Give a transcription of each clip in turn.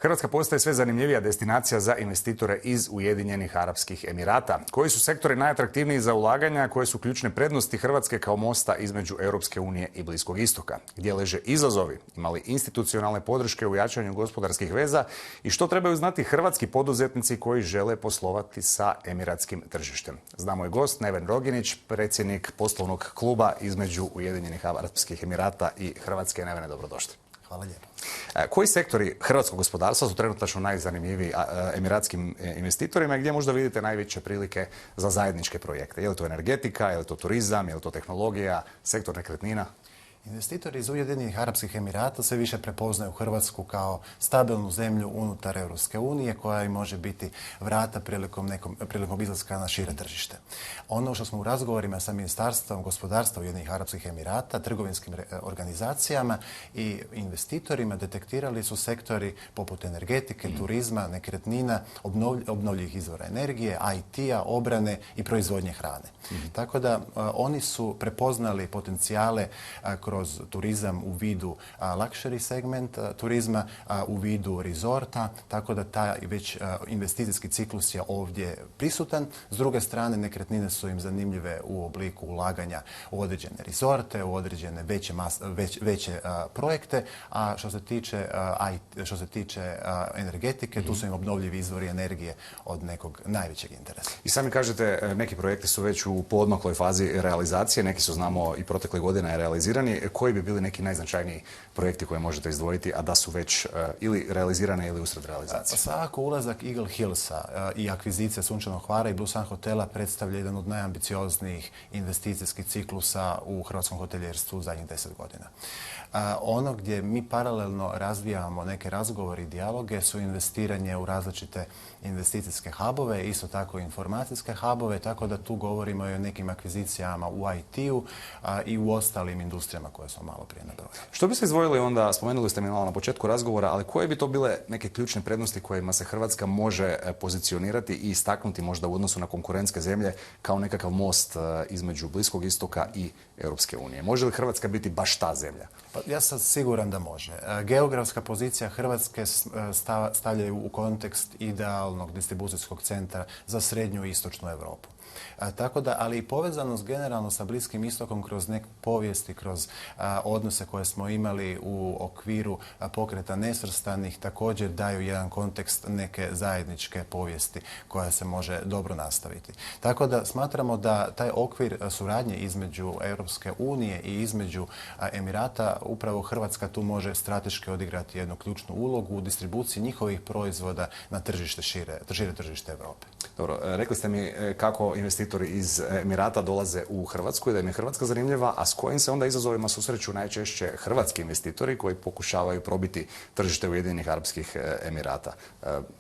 Hrvatska postaje sve zanimljivija destinacija za investitore iz Ujedinjenih Arapskih Emirata. Koji su sektori najatraktivniji za ulaganja, koje su ključne prednosti Hrvatske kao mosta između Europske unije i Bliskog istoka? Gdje leže izazovi? Ima li institucionalne podrške u jačanju gospodarskih veza? I što trebaju znati hrvatski poduzetnici koji žele poslovati sa emiratskim tržištem? Znamo je gost Neven Roginić, predsjednik poslovnog kluba između Ujedinjenih Arapskih Emirata i Hrvatske. Nevene, dobrodošli. Hvala lijepo. Koji sektori hrvatskog gospodarstva su trenutačno najzanimljiviji emiratskim investitorima i gdje možda vidite najveće prilike za zajedničke projekte? Je li to energetika, je li to turizam, je li to tehnologija, sektor nekretnina? Investitori iz Ujedinjenih Arapskih Emirata sve više prepoznaju Hrvatsku kao stabilnu zemlju unutar Europske unije koja im može biti vrata prilikom izlaska na šire tržište. Ono što smo u razgovorima sa Ministarstvom gospodarstva Ujedinjenih Arapskih Emirata, trgovinskim organizacijama i investitorima detektirali su sektori poput energetike, turizma, nekretnina, obnovljivih izvora energije, IT-a, obrane i proizvodnje hrane. Tako da oni su prepoznali potencijale kroz turizam u vidu luxury segment turizma, u vidu rezorta, tako da taj već investicijski ciklus je ovdje prisutan. S druge strane, nekretnine su im zanimljive u obliku ulaganja u određene rezorte, u određene veće projekte, a što se tiče energetike, tu su im obnovljivi izvori energije od nekog najvećeg interesa. I sami kažete, neki projekti su već u poodmakloj fazi realizacije, neki su, znamo, i protekle godine realizirani. Koji bi bili neki najznačajniji projekti koje možete izdvojiti, a da su već ili realizirane ili usred realizacije? Svakako ulazak Eagle Hillsa i akvizicija Sunčanog Hvara i Bluesun hotela predstavlja jedan od najambicioznijih investicijskih ciklusa u hrvatskom hotelijerstvu u zadnjih 10 godina. Ono gdje mi paralelno razvijamo neke razgovore i dijaloge su investiranje u različite investicijske hubove, isto tako i informacijske hubove, tako da tu govorimo i o nekim akvizicijama u IT-u i u ostalim industrijama koje smo malo prije nabrojali. Što bi se izdvojili onda, spomenuli ste mi malo na početku razgovora, ali koje bi to bile neke ključne prednosti kojima se Hrvatska može pozicionirati i istaknuti možda u odnosu na konkurentske zemlje kao nekakav most između Bliskog istoka i Europske unije? Može li Hrvatska biti baš ta zemlja? Pa ja sam siguran da može. Geografska pozicija Hrvatske stavljaju u kontekst idealnog distribucijskog centra za srednju i istočnu Europu. Tako da, ali i povezanost generalno sa Bliskim istokom kroz neku povijest i kroz odnose koje smo imali u okviru pokreta nesvrstanih također daju jedan kontekst neke zajedničke povijesti koja se može dobro nastaviti. Tako da smatramo da taj okvir suradnje između Europske unije i između Emirata, upravo Hrvatska tu može strateški odigrati jednu ključnu ulogu u distribuciji njihovih proizvoda na šire tržište Europe. Dobro, rekli ste mi kako investitori iz Emirata dolaze u Hrvatsku i da im je Hrvatska zanimljiva, a s kojim se onda izazovima susreću najčešće hrvatski investitori koji pokušavaju probiti tržište Ujedinjenih Arapskih Emirata?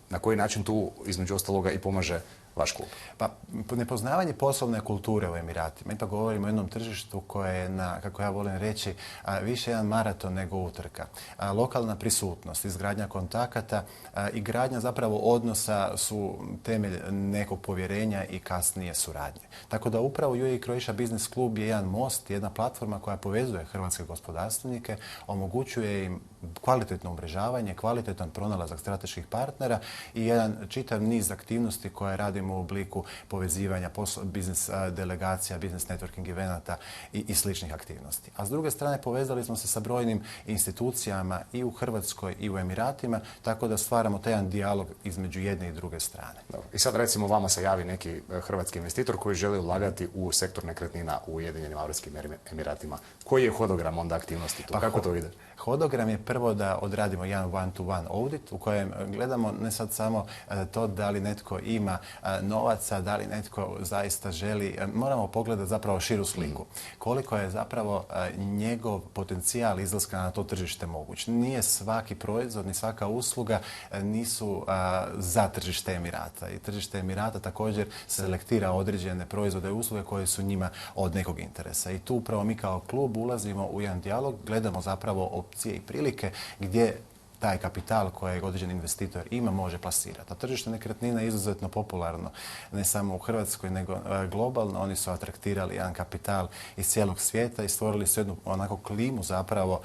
Na koji način tu, između ostaloga, i pomaže vaš klub? Pa, nepoznavanje poslovne kulture u Emiratima. Ipak govorimo o jednom tržištu koje je, kako ja volim reći, više jedan maraton nego utrka. Lokalna prisutnost, izgradnja kontakata i gradnja zapravo odnosa su temelj nekog povjerenja i kasnije suradnje. Tako da upravo UAE Croatia Business Club je jedan most, jedna platforma koja povezuje hrvatske gospodarstvenike, omogućuje im kvalitetno umrežavanje, kvalitetan pronalazak strateških partnera i jedan čitav niz aktivnosti koje radimo u obliku povezivanja biznis delegacija, biznis networking evenata i sličnih aktivnosti. A s druge strane povezali smo se sa brojnim institucijama i u Hrvatskoj i u Emiratima, tako da stvaramo taj jedan dijalog između jedne i druge strane. Dobro. I sad recimo vama se javi neki hrvatski investitor koji želi ulagati u sektor nekretnina u Ujedinjenim Arapskim Emiratima. Koji je hodogram onda aktivnosti tu? Kako to ide? Hodogram je prvo da odradimo jedan one-to-one audit u kojem gledamo ne sad samo to da li netko ima novaca, da li netko zaista želi, moramo pogledati zapravo širu sliku. Koliko je zapravo njegov potencijal izlaska na to tržište moguć. Nije svaki proizvod ni svaka usluga nisu za tržište Emirata. I tržište Emirata također selektira određene proizvode i usluge koje su njima od nekog interesa. I tu upravo mi kao klub ulazimo u jedan dijalog, gledamo zapravo opcije i prilike gdje taj kapital kojeg određeni investitor ima može plasirati. A tržište nekretnina je izuzetno popularno, ne samo u Hrvatskoj, nego globalno. Oni su atraktirali jedan kapital iz cijelog svijeta i stvorili su jednu onako klimu zapravo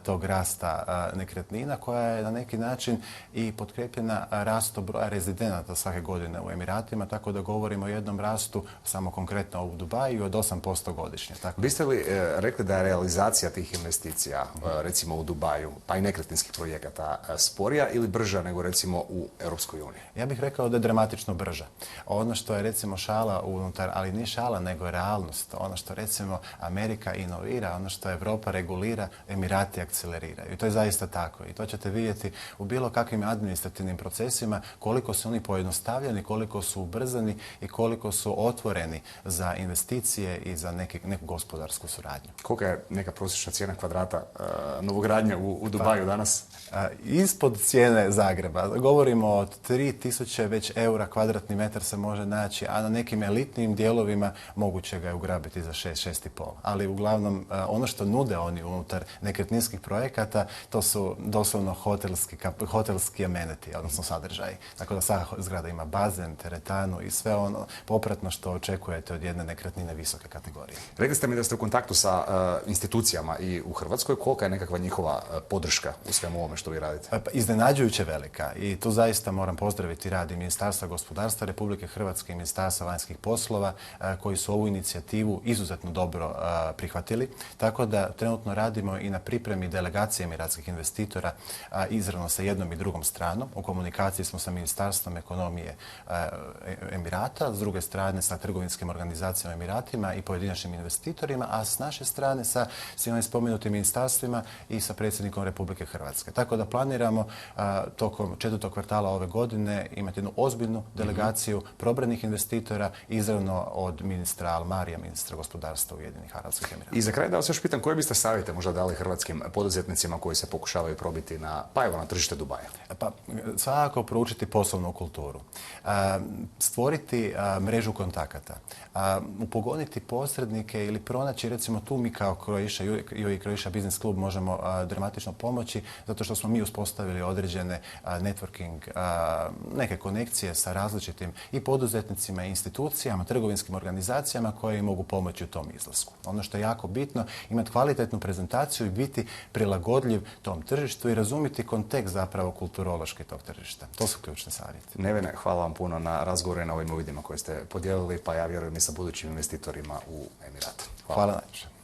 tog rasta nekretnina koja je na neki način i potkrepljena rastom broja rezidenata svake godine u Emiratima, tako da govorimo o jednom rastu, samo konkretno u Dubaju, od 8% godišnje. Biste li rekli da je realizacija tih investicija, recimo u Dubaju, pa i nekretninskih projekata, sporija ili brža nego recimo u Europskoj uniji? Ja bih rekao da je dramatično brža. Ono što je recimo šala unutar, ali nije šala nego je realnost. Ono što recimo Amerika inovira, ono što Europa regulira, Emirati akceleriraju. I to je zaista tako. I to ćete vidjeti u bilo kakvim administrativnim procesima koliko su oni pojednostavljeni, koliko su ubrzani i koliko su otvoreni za investicije i za neku gospodarsku suradnju. Kolika je neka prosječna cijena kvadrata novogradnje u Dubaju danas? Ispod cijene Zagreba. Govorimo od 3000 već eura kvadratni metar se može naći, a na nekim elitnim dijelovima moguće ga je ugrabiti za 6-6,5. Ali uglavnom ono što nude oni unutar nekretninskih projekata, to su doslovno hotelski amenity, odnosno sadržaji. Tako da svaka zgrada ima bazen, teretanu i sve ono popratno što očekujete od jedne nekretnine visoke kategorije. Rekli ste mi da ste u kontaktu sa institucijama i u Hrvatskoj. Kolika je nekakva njihova podrška u svemu ovome što vi radite? Iznenađujuće velika. I tu zaista moram pozdraviti rad i Ministarstva gospodarstva Republike Hrvatske i Ministarstva vanjskih poslova koji su ovu inicijativu izuzetno dobro prihvatili. Tako da trenutno radimo i na pripremi delegacije emiratskih investitora izravno sa jednom i drugom stranom. U komunikaciji smo sa Ministarstvom ekonomije Emirata, s druge strane sa trgovinskim organizacijama Emiratima i pojedinačnim investitorima, a s naše strane sa svim ovim spomenutim ministarstvima i sa predsjednikom Republike Hrvatske. Tako da planiramo tokom 4. kvartala ove godine imati jednu ozbiljnu delegaciju probranih investitora izravno od ministra Al-Marija, ministra gospodarstva Ujedinjenih Arapskih Emirata. I za kraj da vas još pitam, koje biste savjete možda dali hrvatskim poduzetnicima koji se pokušavaju probiti na tržište Dubaja? Pa svakako proučiti poslovnu kulturu, stvoriti mrežu kontakata, upogoniti posrednike ili pronaći, recimo tu mi kao Croatia Business Club možemo dramatično pomoći zato što smo mi uspostavili određene networking, neke konekcije sa različitim i poduzetnicima, i institucijama, trgovinskim organizacijama koje im mogu pomoći u tom izlasku. Ono što je jako bitno, imati kvalitetnu prezentaciju i biti prilagodljiv tom tržištu i razumjeti kontekst zapravo kulturološki tog tržišta. To su ključni savjeti. Nevene, hvala vam puno na razgovoru i na ovim uvidima koje ste podijelili, pa ja vjerujem i sa budućim investitorima u Emiratu. Hvala najviše.